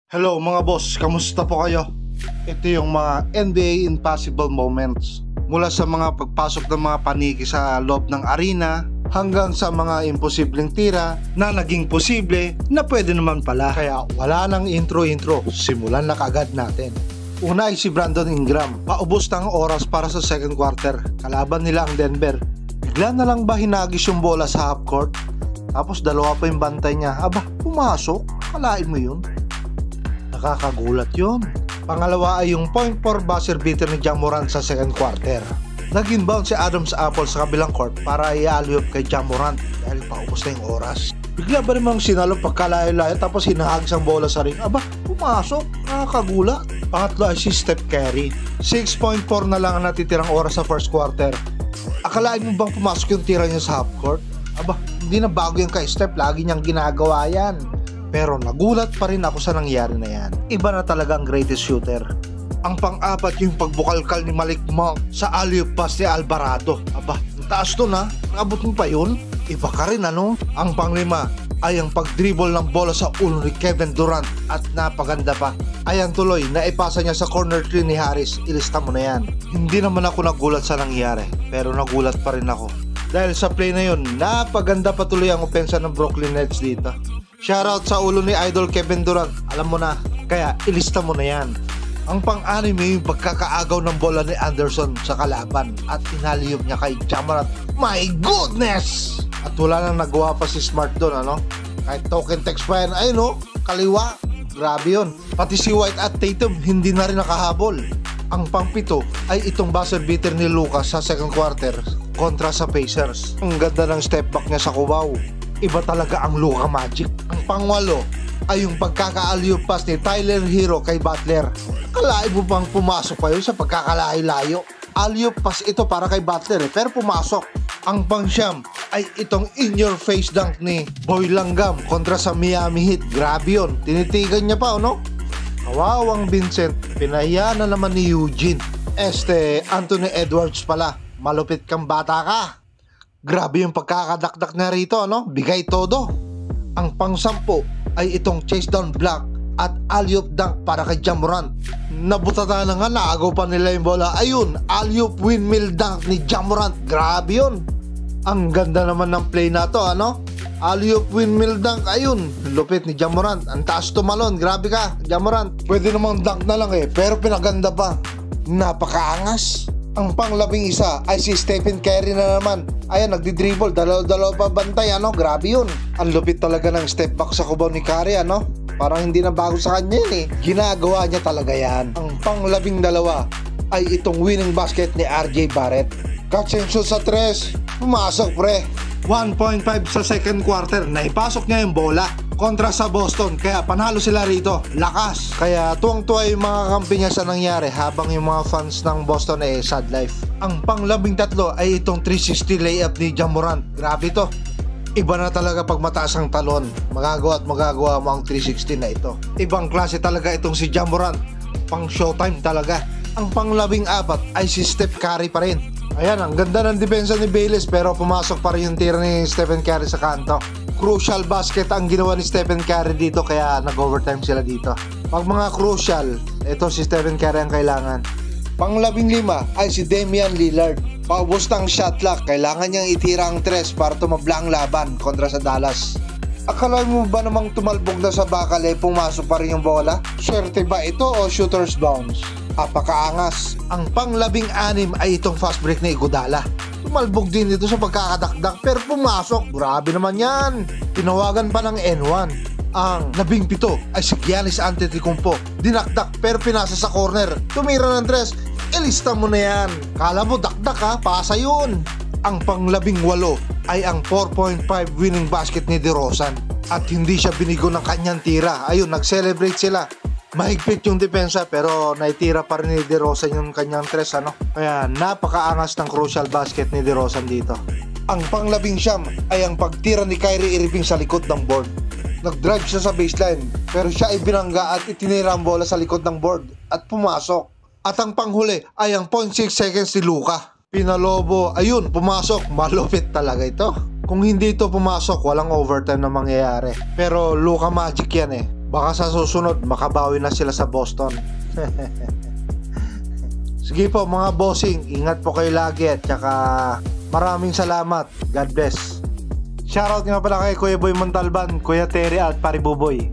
Hello mga boss, kamusta po kayo? Ito yung mga NBA Impossible Moments. Mula sa mga pagpasok ng mga paniki sa loob ng arena hanggang sa mga imposibleng tira na naging posible na pwede naman pala. Kaya wala nang intro-intro, simulan na kagad natin. Una ay si Brandon Ingram. Paubos ng oras para sa second quarter. Kalaban nila ang Denver. Bigla na lang ba hinagis yung bola sa half court? Tapos dalawa pa yung bantay niya. Aba, pumasok? Kalain mo yun? Nakakagulat yun. Pangalawa ay yung point for buzzer beater ni Ja Morant sa second quarter. Nag-inbound si Adams Apple sa kabilang court para i-alley-oop kay Ja Morant dahil paubos na yung oras. Bigla ba namang sinalo pagkalayo-layo tapos hinahagis ang bola sa ring? Aba, pumasok. Nakakagulat. Pangatlo ay si Steph Curry. 6.4 na lang ang natitirang oras sa first quarter. Akalain mo bang pumasok yung tira niya sa half court? Aba, hindi na bago yan kay Steph. Lagi niyang ginagawa yan. Pero nagulat pa rin ako sa nangyari na yan. Iba na talaga ang greatest shooter. Ang pang-apat yung pagbukalkal ni Malik Monk sa alley-oop pass ni Alvarado. Aba, ang taas to na. Nakabot mo pa yun? Iba ka rin ano? Ang panglima ay ang pag-dribble ng bola sa ulo ni Kevin Durant at napaganda pa. Ayan tuloy, naipasa niya sa corner 3 ni Harris. Ilista mo na yan. Hindi naman ako nagulat sa nangyari, pero nagulat pa rin ako. Dahil sa play na yun, napaganda pa tuloy ang opensa ng Brooklyn Nets dito. Shoutout sa ulo ni Idol Kevin Durant. Alam mo na, kaya ilista mo na yan. Ang pang-anim yung pagkakaagaw ng bola ni Anderson sa kalaban at inaliyop niya kay Ja Morant. My goodness! At wala nang nagawa pa si Smart doon, ano? Kahit token text pa yan, ay no, kaliwa. Grabe yun. Pati si White at Tatum hindi na rin nakahabol. Ang pang-pito ay itong buzzer beater ni Lucas sa second quarter kontra sa Pacers. Ang ganda ng step back niya sa Cubao. Iba talaga ang Luka Magic. Ang pangwalo ay yung pagkaka-alley-oop pass ni Tyler Hero kay Butler. Kalain mo bang pumasok pa yun sa pagkakalayo-layo? Alley-oop pass ito para kay Butler pero pumasok. Ang pangsyam ay itong in-your-face dunk ni Boy Langgam kontra sa Miami Heat. Grabe yun. Tinitigan niya pa, ano? Kawawang Vincent. Pinahiya na naman ni Eugene. Anthony Edwards pala. Malupit kang bata ka. Grabe yung pagkakadakdak na rito, ano? Bigay todo. Ang pang-sampo ay itong chase down block at alley-oop dunk para kay Ja Morant. Nabutata na nga, naagaw pa nila yung bola. Ayun, alley-oop windmill dunk ni Ja Morant. Grabe yun. Ang ganda naman ng play na to, ano? Alley-oop windmill dunk, ayun. Lupit ni Ja Morant. Ang taas tumalon. Grabe ka, Ja Morant. Pwede namang dunk na lang pero pinaganda pa. Napakaangas. Ang pang-11 ay si Stephen Curry na naman. Ayan, nagdi-dribble, dalaw-dalaw pa bantay, ano? Grabe yun. Ang lupit talaga ng step back sa kubaw ni Curry, ano? Parang hindi na bago sa kanya yun Ginagawa niya talaga yan. Ang pang-12 ay itong winning basket ni RJ Barrett. Catch and shoot sa 3. Pumasok, pre. 1.5 sa second quarter. Naipasok niya yung bola kontra sa Boston, kaya panalo sila rito. Lakas. Kaya tuwang-tuwa yung mga kampi niya sa nangyari habang yung mga fans ng Boston sad life. Ang pang-13 ay itong 360 layup ni Ja Morant. Grabe to. Iba na talaga pag mataas ang talon. Magagawa at magagawa mo ang 360 na ito. Ibang klase talaga itong si Ja Morant. Pang showtime talaga. Ang pang-14 ay si Steph Curry pa rin. Ayan, ang ganda ng depensa ni Bayless pero pumasok pa rin yung tira ni Stephen Curry sa kanto. Crucial basket ang ginawa ni Stephen Curry dito kaya nag-overtime sila dito. Pag mga crucial, ito si Stephen Curry ang kailangan. Pang-15 ay si Damian Lillard. Paubos ng shot clock, kailangan niyang itira ang 3 para tumabla ang laban kontra sa Dallas. Akala mo ba namang tumalbog na sa bakal pumasok pa rin yung bola? Swerte ba ito o shooter's bounce? Apakaangas. Ang pang-16 ay itong fast break ni Iguodala. Tumalbog din ito sa pagkakadakdak pero pumasok. Grabe naman yan. Tinawagan pa ng N1. Ang 17 ay si Giannis Antetokounmpo. Dinakdak pero pinasa sa corner. Tumira ng 3. Ilista mo na yan. Kala mo dakdak ha, pasa yun. Ang pang-18 ay ang 4.5 winning basket ni DeRozan. At hindi siya binigo ng kanyang tira. Ayun, nag-celebrate sila. Mahigpit yung depensa pero naitira pa rin ni DeRozan yung kanyang 3, ano? Kaya napakaangas ng crucial basket ni DeRozan dito. Ang pang-19 ay ang pagtira ni Kyrie Irving sa likod ng board. Nag-drive siya sa baseline pero siya ay binangga at itinira ang bola sa likod ng board at pumasok. At ang panghuli ay ang 0.6 seconds ni Luka. Pinalobo, ayun, pumasok. Malupit talaga ito. Kung hindi ito pumasok, walang overtime na mangyayari. Pero Luka Magic yan Baka sa susunod makabawi na sila sa Boston. Sige po mga bossing, ingat po kayo lagi at saka maraming salamat. God bless. Shoutout nga pala kay Kuya Boy Montalban, Kuya Terry at Pari Buboy.